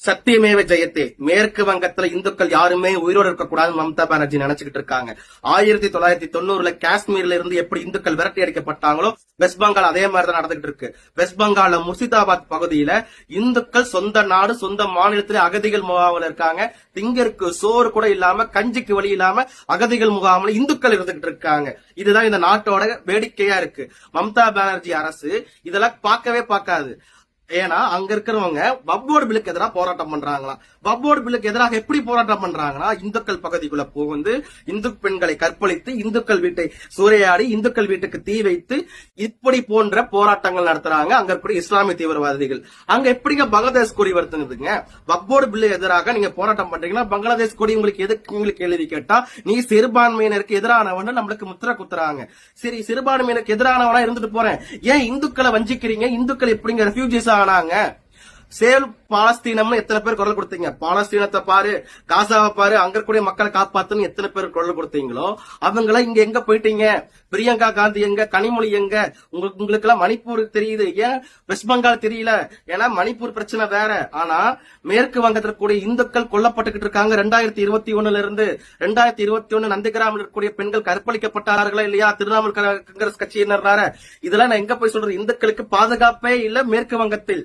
சத்தியமேவ ஜெயத்தே. மேற்கு வங்கத்துல இந்துக்கள் யாருமே உயிரோடு இருக்கக்கூடாதுன்னு மம்தா பானர்ஜி நினைச்சுக்கிட்டு இருக்காங்க. 1990 காஷ்மீர்ல இருந்து எப்படி இந்துக்கள் விரட்டி அடிக்கப்பட்டாங்களோ வெஸ்ட் பெங்கால் அதே மாதிரிதான் நடந்துகிட்டு இருக்கு. வெஸ்ட் பெங்கால்ல முர்சிதாபாத் பகுதியில இந்துக்கள் சொந்த நாடு சொந்த மாநிலத்திலே அகதிகள் முகாமில் இருக்காங்க. திங்கருக்கு சோறு கூட இல்லாம கஞ்சிக்கு வழி இல்லாம அகதிகள் முகாமில் இந்துக்கள் இருந்துகிட்டு இருக்காங்க. இதுதான் இந்த நாட்டோட வேடிக்கையா இருக்கு. மம்தா பானர்ஜி அரசு இதெல்லாம் பார்க்கவே பார்க்காது. ஏன்னா அங்க இருக்கிறவங்க வக்ஃப் பில்லுக்கு எதிராக போராட்டம் பண்றாங்களா? வக்ஃப் பில்லுக்கு எதிராக எப்படி போராட்டம் பண்றாங்கன்னா, இந்துக்கள் பகுதிக்குள்ள புகுந்து இந்து பெண்களை கற்பழித்து இந்துக்கள் வீட்டை சூறையாடி இந்துக்கள் வீட்டுக்கு தீ வைத்து இப்படி போன்ற போராட்டங்கள் நடத்துறாங்க அங்க இருக்கிற இஸ்லாமிய தீவிரவாதிகள். அங்க எப்படிங்க பங்களாதேஷ் கொடி வருத்துங்க? வக்ஃப் பில்லு எதிராக நீங்க போராட்டம் பண்றீங்கன்னா பங்களாதேஷ் கொடி உங்களுக்கு எதுக்கு உங்களுக்கு எழுதி கேட்டா நீ சிறுபான்மையினருக்கு எதிரானவன் நம்மளுக்கு முத்திர குத்துறாங்க. சரி, சிறுபான்மையினருக்கு எதிரானவனா இருந்துட்டு போறேன், ஏன் இந்துக்களை வஞ்சிக்கிறீங்க? இந்துக்கள் எப்படிங்க ரெஃப்யூஜிஸ் ஆனாங்க? சேவ் பாலஸ்தீனம்னு எத்தனை பேர் குரல் கொடுத்தீங்க? பாலஸ்தீனத்தை பாரு, காசாவை பாரு, அங்க கூடிய மக்களை காப்பாத்துன்னு எத்தனை பேர் குரல் கொடுத்தீங்களோ அவங்கள இங்க எங்க போயிட்டீங்க? பிரியங்கா காந்தி எங்க? கனிமொழி எங்க? உங்களுக்கு எல்லாம் மணிப்பூர் தெரியுது, ஏன் வெஸ்ட் பெங்கால் தெரியல? ஏன்னா மணிப்பூர் பிரச்சனை வேற. ஆனா மேற்கு வங்கத்தில் கூடிய இந்துக்கள் கொல்லப்பட்டுக்கிட்டு இருக்காங்க. 2021 இருந்து 2021 நந்திகிராமில் இருக்கக்கூடிய பெண்கள் கற்பழிக்கப்பட்டார்களா இல்லையா? திரிணாமுல் காங்கிரஸ் கட்சியினர். இதெல்லாம் நான் எங்க போய் சொல்றது? இந்துக்களுக்கு பாதுகாப்பே இல்ல மேற்கு வங்கத்தில்.